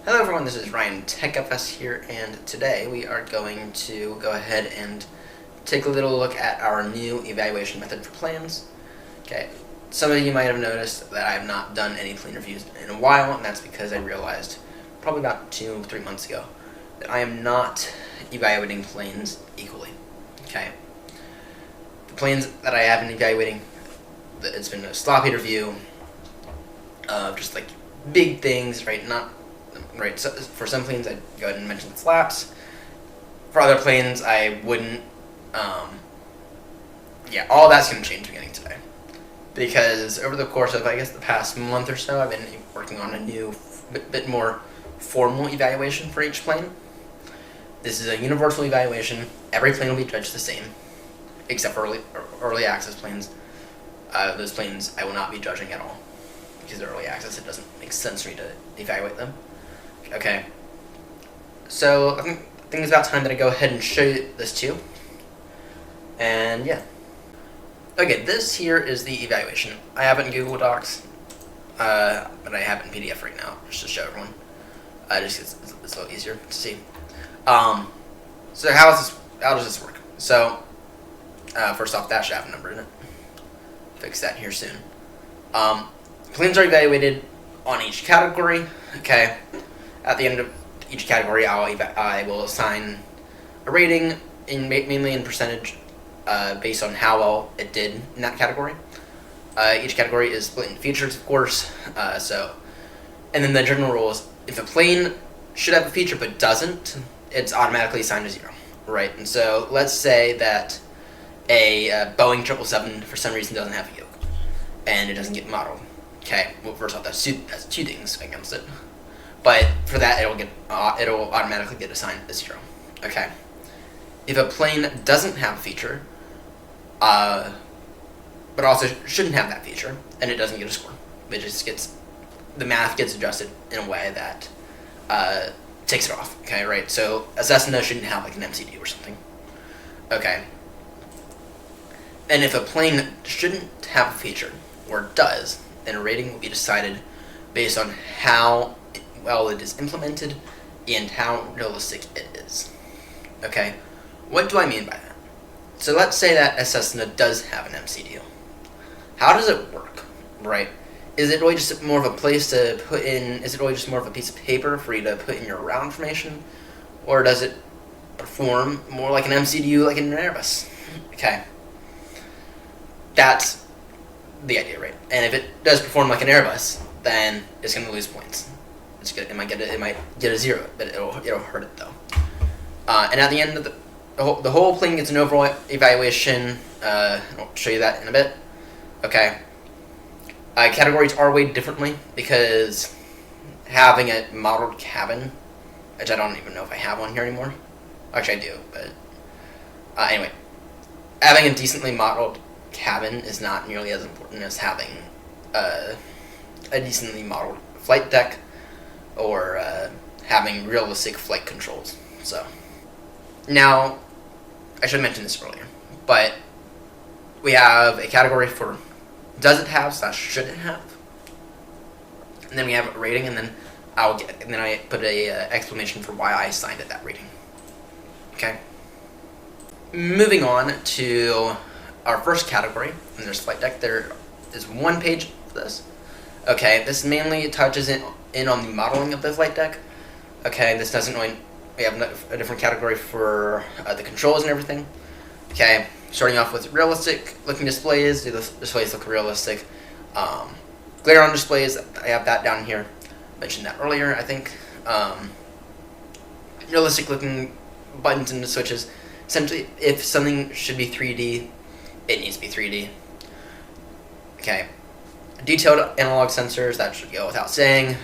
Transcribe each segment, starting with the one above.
Hello everyone, this is Ryan TechFS here, and today we are going to go ahead and take a little look at our new evaluation method for plans. Okay, some of you might have noticed that I have not done any plane reviews in a while, and that's because I realized probably about 2-3 months ago that I am not evaluating planes equally. Okay, the planes that I have been evaluating, it's been a sloppy review of just like big things, right? Right, so for some planes I'd go ahead and mention the flaps. For other planes I wouldn't. Yeah, all that's going to change beginning today. Because over the course of, I guess, the past month or so, I've been working on a new, bit more formal evaluation for each plane. This is a universal evaluation. Every plane will be judged the same, except for early access planes. Those planes I will not be judging at all. Because they're early access, it doesn't make sense for me to evaluate them. Okay, so I think it's about time that I go ahead and show you this to you. And yeah. Okay, this here is the evaluation. I have it in Google Docs, but I have it in PDF right now, just to show everyone. Just it's a little easier to see. So how does this work? So, first off, that should have a number in it. Fix that here soon. Planes are evaluated on each category. Okay. At the end of each category, I will assign a rating, mainly in percentage, based on how well it did in that category. Each category is split in features, of course. And then the general rule is, if a plane should have a feature but doesn't, it's automatically assigned a 0, right? And so let's say that a Boeing 777 for some reason doesn't have a yoke, and it doesn't get modeled. Okay, well, first off, that's two things against it. But for that, it'll automatically get assigned a 0. Okay. If a plane doesn't have a feature, but also shouldn't have that feature, and it doesn't get a score, it just the math gets adjusted in a way that takes it off. Okay, right? So a Cessna shouldn't have like an MCD or something. Okay. And if a plane shouldn't have a feature, or does, then a rating will be decided based on how well it is implemented and how realistic it is. Okay, what do I mean by that? So let's say that a Cessna does have an MCD. How does it work, right? Is it really just more of a place to put in, is it really just more of a piece of paper for you to put in your route information? Or does it perform more like an MCDU like in an Airbus? Okay, that's the idea, right? And if it does perform like an Airbus, then it's going to lose points. It might get a 0, but it'll hurt it though. And at the end of the whole plane gets an overall evaluation. I'll show you that in a bit. Okay. Categories are weighted differently because having a modeled cabin, which I don't even know if I have one here anymore. Actually, I do, but anyway, having a decently modeled cabin is not nearly as important as having a decently modeled flight deck or having realistic flight controls. So now, I should have mentioned this earlier, but we have a category for does it have / should it have, and then we have a rating, and then I put a explanation for why I assigned it that rating. Okay. Moving on to our first category, and there's flight deck. There is one page for this. Okay, this mainly touches in on the modeling of the flight deck. Okay, this doesn't really, we have a different category for the controls and everything. Okay, starting off with realistic looking displays. Do the displays look realistic? Glare on displays, I have that down here. Mentioned that earlier, I think. Realistic looking buttons and switches. Essentially, if something should be 3D, it needs to be 3D. Okay. Detailed analog sensors, that should go without saying.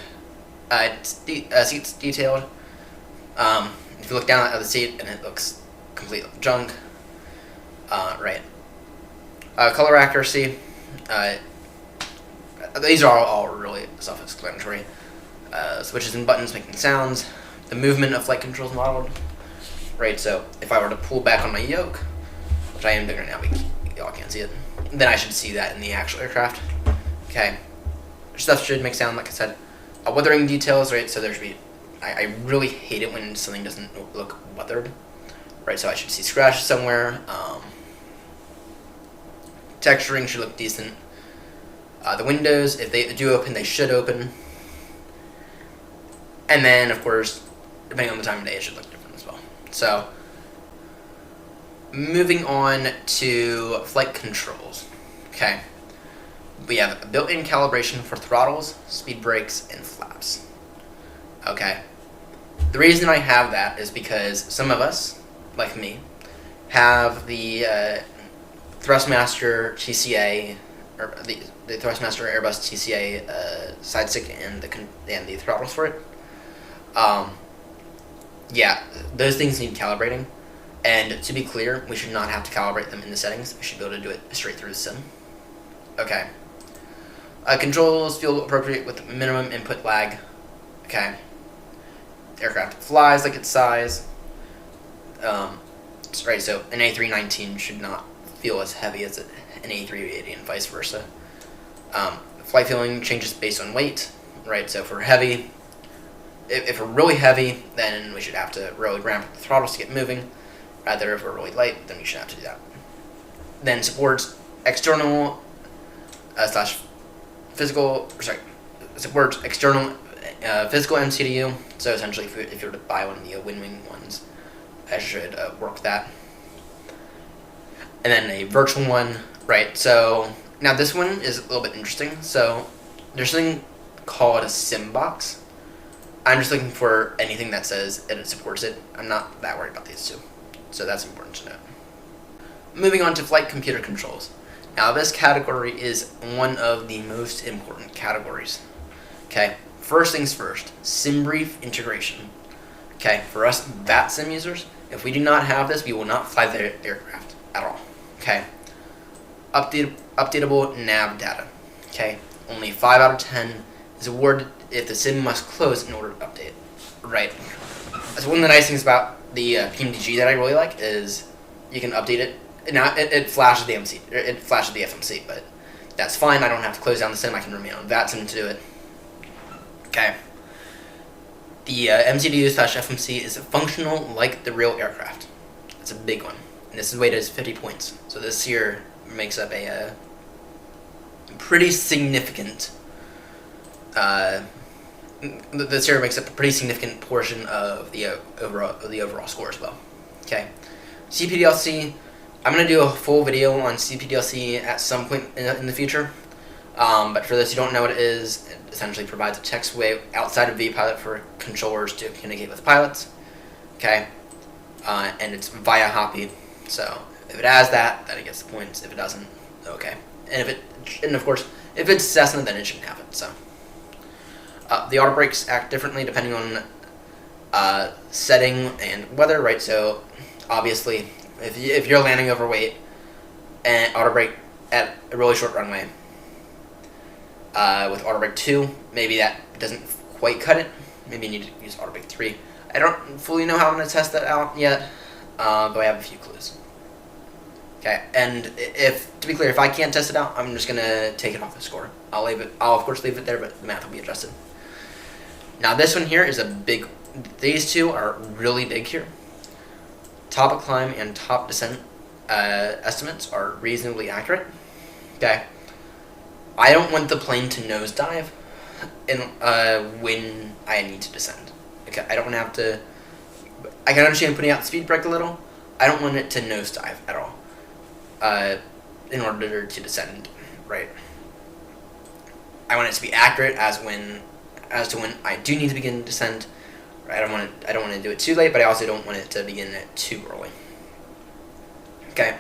Seats detailed. If you look down at the seat and it looks complete junk. Right. Color accuracy. These are all really self-explanatory. Switches and buttons making sounds. The movement of flight controls modeled. Right, so if I were to pull back on my yoke, which I am doing right now, y'all can't see it, then I should see that in the actual aircraft. Okay. Stuff should make sound, like I said. Weathering details, right, so there should be I really hate it when something doesn't look weathered, right? So I should see scratches somewhere. Texturing should look decent. The windows, if they do open, they should open. And then, of course, depending on the time of day, it should look different as well. So, moving on to flight controls. Okay. We have a built-in calibration for throttles, speed brakes, and flaps. Okay. The reason I have that is because some of us, like me, have the Thrustmaster TCA, or the Thrustmaster Airbus TCA side stick and the throttles for it. Yeah, those things need calibrating. And to be clear, we should not have to calibrate them in the settings. We should be able to do it straight through the sim. Okay. Controls feel appropriate with minimum input lag. Okay. The aircraft flies like its size. Right, so an A319 should not feel as heavy as an A380 and vice versa. Flight feeling changes based on weight. Right, so if we're heavy, if we're really heavy, then we should have to really ramp up the throttles to get moving. Rather, if we're really light, then we should have to do that. Then supports external supports external physical MCDU. So essentially, if you were to buy one of the WinWing ones, I should work with that. And then a virtual one, right? So now this one is a little bit interesting. So there's something called a SimBox. I'm just looking for anything that says it supports it. I'm not that worried about these two. So that's important to note. Moving on to flight computer controls. Now this category is one of the most important categories. Okay, first things first, SimBrief integration. Okay, for us VAT sim users, if we do not have this, we will not fly the aircraft at all. Okay, updatable nav data. Okay, only 5 out of 10 is awarded if the sim must close in order to update. Right. So one of the nice things about the PMDG that I really like is you can update it. Now it flashes the FMC, but that's fine. I don't have to close down the sim. I can remain on VAT sim to do it. Okay. The MCDU/FMC is functional like the real aircraft. It's a big one, and this is weighted as 50 points. So this here makes up a pretty significant. This here makes up a pretty significant portion of the overall score as well. Okay, CPDLC. I'm gonna do a full video on CPDLC at some point in the future. But for those who don't know what it is, it essentially provides a text way outside of vPilot for controllers to communicate with pilots. Okay, and it's via Hoppy. So if it has that, then it gets the points. If it doesn't, okay. And of course, if it's Cessna, then it shouldn't have it. So the auto brakes act differently depending on setting and weather. Right. So obviously, if you're landing overweight and auto brake at a really short runway. With auto brake 2, maybe that doesn't quite cut it. Maybe you need to use auto brake 3. I don't fully know how I'm going to test that out yet, but I have a few clues. Okay, and to be clear, if I can't test it out, I'm just going to take it off the score. I'll of course leave it there, but the math will be adjusted. Now this one here is a big, these two are really big here. Top climb and top descent estimates are reasonably accurate. Okay. I don't want the plane to nosedive when I need to descend. Okay, I don't want to have to. I can understand putting out the speed brake a little. I don't want it to nosedive at all. In order to descend, right? I want it to be accurate as to when I do need to begin descent. Right? I don't want to do it too late, but I also don't want it to begin it too early. Okay.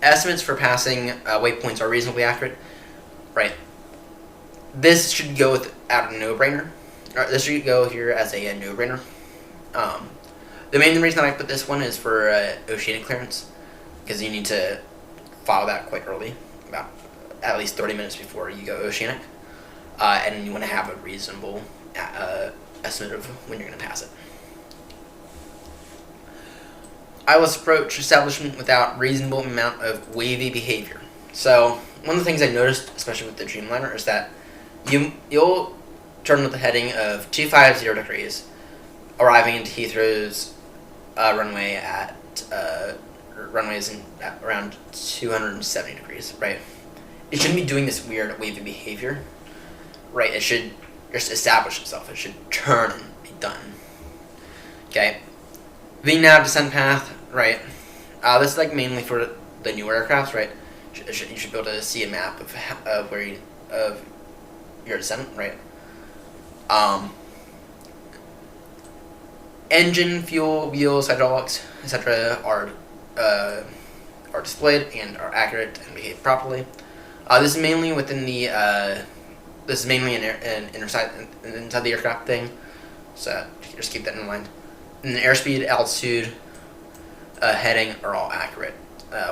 Estimates for passing waypoints are reasonably accurate. Right. This should go without a no-brainer. This should go here as a no-brainer. The main reason I put this one is for oceanic clearance, because you need to file that quite early, about at least 30 minutes before you go oceanic, and you want to have a reasonable estimate of when you're going to pass it. ILS approach establishment without reasonable amount of wavy behavior. So one of the things I noticed, especially with the Dreamliner, is that you'll turn with a heading of 250 degrees, arriving into Heathrow's runway at runways at around 270 degrees, right? It shouldn't be doing this weird wavy behavior, right? It should just establish itself. It should turn and be done. Okay. VNAV descent path, right? This is like mainly for the newer aircrafts, right? You should be able to see a map of where of your descent, right? Engine, fuel, wheels, hydraulics, etc. are displayed and are accurate and behave properly. This is mainly within the this is mainly inside the aircraft thing, so just keep that in mind. And the airspeed, altitude, heading are all accurate.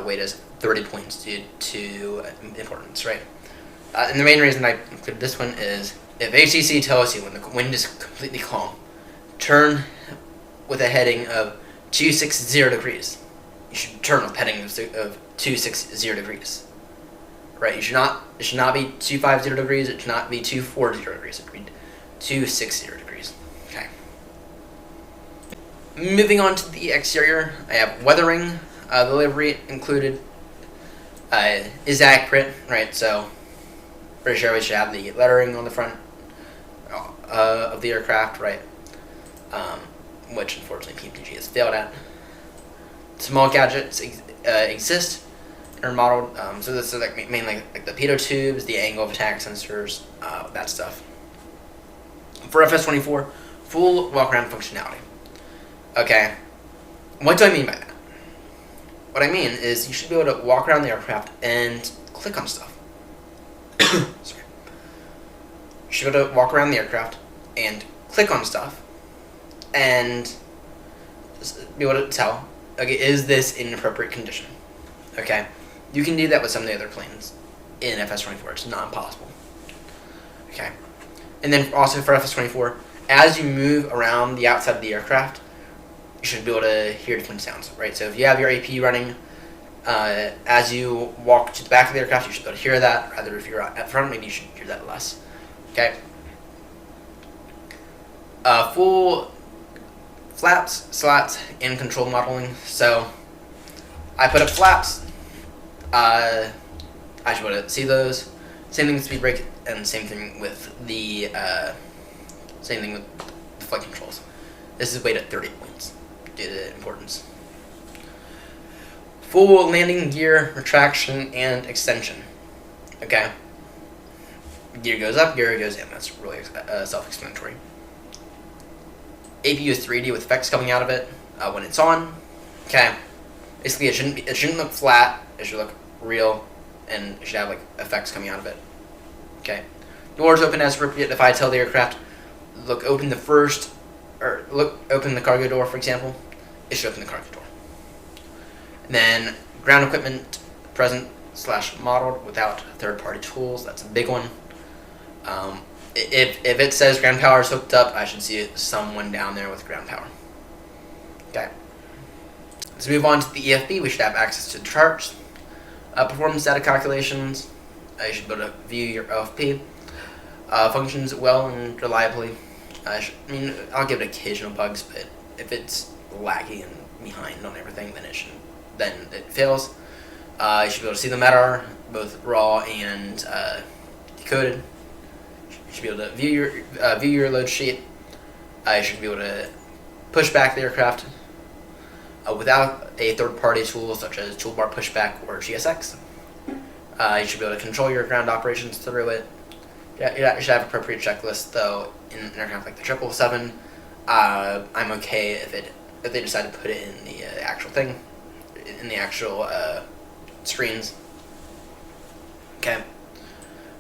Weight is 30 points due to importance, right? And the main reason I included this one is if ATC tells you when the wind is completely calm, turn with a heading of 260 degrees. You should turn with a heading of 260 degrees. Right? It should not be 250 degrees, it should not be 240 degrees, it should be 260 degrees. Okay. Moving on to the exterior, I have weathering. The livery included is accurate, right? So pretty sure we should have the lettering on the front of the aircraft, right? Which unfortunately PPG has failed at. Small gadgets exist and are modeled. So this is like mainly like the pitot tubes, the angle of attack sensors, that stuff. For FS24, full walk-around functionality. Okay, what do I mean by that? What I mean is you should be able to walk around the aircraft and click on stuff. Sorry. You should be able to walk around the aircraft and click on stuff and be able to tell, okay, is this in appropriate condition? Okay, you can do that with some of the other planes in FS24. It's not impossible. Okay, and then also for FS24, as you move around the outside of the aircraft, you should be able to hear different sounds, right? So if you have your AP running, as you walk to the back of the aircraft, you should be able to hear that. Rather, if you're at front, maybe you should hear that less. Okay. Full flaps, slats, and control modeling. So I put up flaps. I should be able to see those. Same thing with speed brake, and same thing with the flight controls. This is weighted at 30 points due to importance. Full landing gear, retraction, and extension. Okay. Gear goes up, gear goes in. That's really self-explanatory. APU is 3D with effects coming out of it when it's on. Okay. Basically, it shouldn't look flat. It should look real, and it should have like effects coming out of it. Okay. Doors open as appropriate. If I tell the aircraft, open the cargo door, for example, it should open the cargo door. And then ground equipment present / modeled without third-party tools. That's a big one. If it says ground power is hooked up, I should see someone down there with ground power. Okay. Let's move on to the EFB. We should have access to the charts. Performance data calculations. You should be able to view your OFP. Functions well and reliably. I'll give it occasional bugs, but if it's laggy and behind on everything, then it fails. You should be able to see the METAR, both raw and decoded. You should be able to view your load sheet. You should be able to push back the aircraft without a third-party tool such as toolbar pushback or GSX. You should be able to control your ground operations through it. Yeah, you should have appropriate checklist though. In an aircraft like the 777, I'm okay if they decide to put it in the actual thing, in the actual screens. Okay.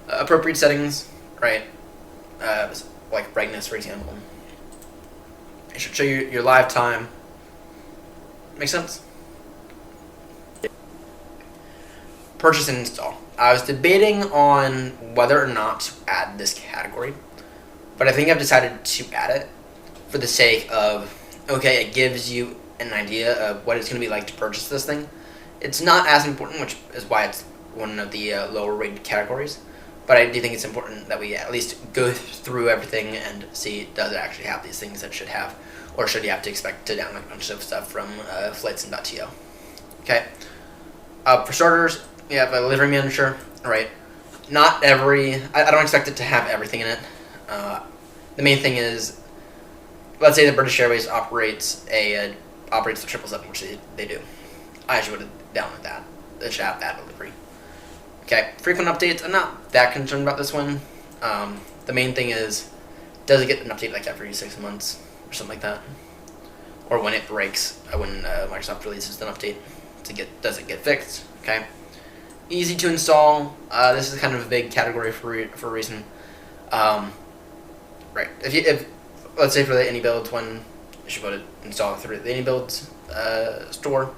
Appropriate settings, right? Like brightness, for example. It should show you your live time. Make sense? Purchase and install. I was debating on whether or not to add this category, but I think I've decided to add it for the sake of, okay, it gives you an idea of what it's going to be like to purchase this thing. It's not as important, which is why it's one of the lower rated categories, but I do think it's important that we at least go through everything and see, does it actually have these things that it should have, or should you have to expect to download a bunch of stuff from flightsim.to. Okay. For starters, we have a delivery manager. Right. Not every. I don't expect it to have everything in it. The main thing is, let's say the British Airways operates the 777, which they do. I actually would download that. It should have that delivery. Okay, frequent updates. I'm not that concerned about this one. The main thing is, does it get an update like every 6 months or something like that, or when it breaks, when Microsoft releases an update, does it get fixed? Okay, easy to install. This is kind of a big category for a reason. Right, if let's say for the AnyBuilds one, you should go to install through the AnyBuilds store.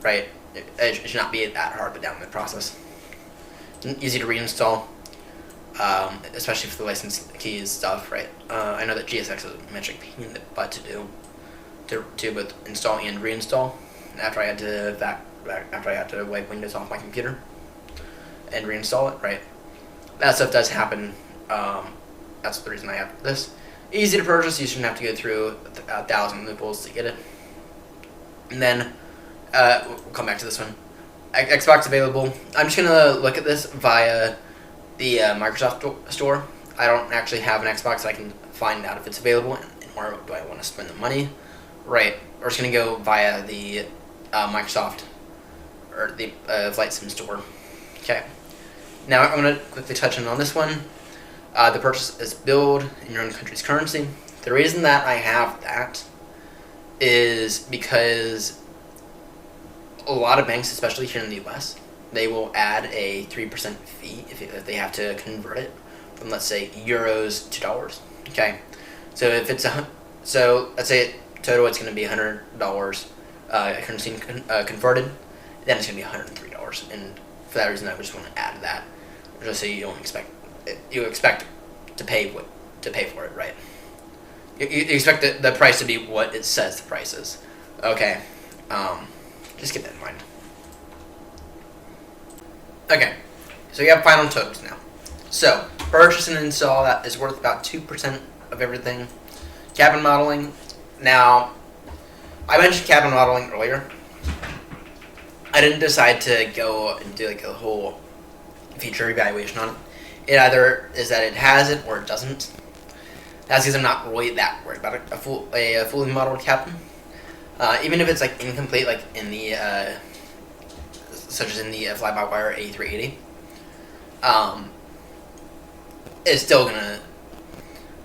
Right, it should not be that hard of a download process. Easy to reinstall, especially for the license keys stuff, right? I know that GSX was a magic pain in the butt to do both install and reinstall. After I had to wipe Windows off my computer and reinstall it, right? That stuff does happen. That's the reason I have this. Easy to purchase. You shouldn't have to go through 1,000 loopholes to get it. And then we'll come back to this one. Xbox available. I'm just gonna look at this via the Microsoft store. I don't actually have an Xbox, so I can find out if it's available and or do I want to spend the money. Right. We're just gonna go via the Microsoft or the Flight Sim store. Okay. Now I'm gonna quickly touch on this one. The purchase is billed in your own country's currency. The reason that I have that is because a lot of banks, especially here in the U.S., they will add a 3% fee if they have to convert it from, let's say, euros to dollars. Okay, so if it's let's say total it's going to be $100 currency converted, then it's going to be $103. And for that reason, I just want to add that, just so you don't expect to pay for it, right? You expect the price to be what it says the price is. Okay. Just keep that in mind. Okay, so you have final totals now. So, purchase and install, that is worth about 2% of everything. Cabin modeling. Now, I mentioned cabin modeling earlier. I didn't decide to go and do like a whole feature evaluation on it. It either is that it has it or it doesn't. That's because I'm not really that worried about it. A fully modeled cabin. Even if it's like incomplete, like in the such as in the fly-by-wire A380, it's still gonna.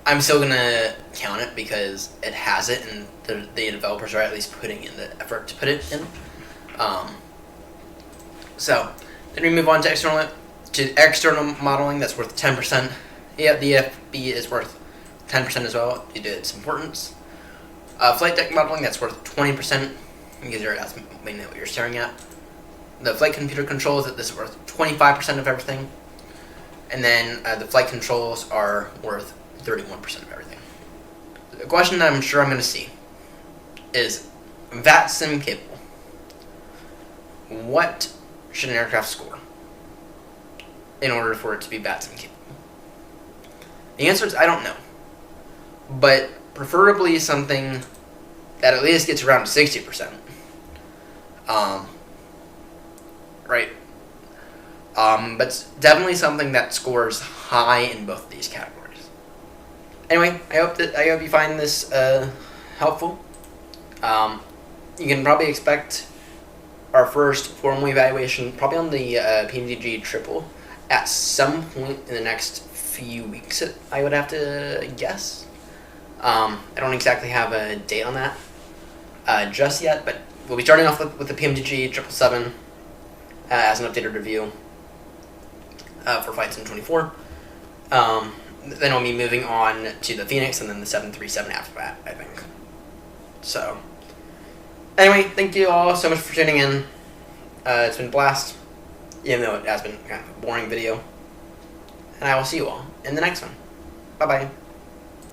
I'm still gonna count it because it has it, and the developers are at least putting in the effort to put it in. So then we move on to external modeling. That's worth 10%. Yeah, the FB is worth 10% as well due to its importance. Flight deck modeling, that's worth 20%, because you're asking me what you're staring at. The flight computer controls, this is worth 25% of everything. And then the flight controls are worth 31% of everything. The question that I'm sure I'm going to see is, VATSIM capable. What should an aircraft score in order for it to be VATSIM capable? The answer is I don't know. But preferably something that at least gets around 60%. Right. But it's definitely something that scores high in both of these categories. Anyway, I hope you find this helpful. You can probably expect our first formal evaluation probably on the PMDG triple at some point in the next few weeks, I would have to guess. I don't exactly have a date on that just yet, but we'll be starting off with the PMDG 777 as an updated review for Flight Sim 24. Then we'll be moving on to the Phoenix and then the 737 after that, I think. So, anyway, thank you all so much for tuning in. It's been a blast, even though it has been kind of a boring video. And I will see you all in the next one. Bye-bye.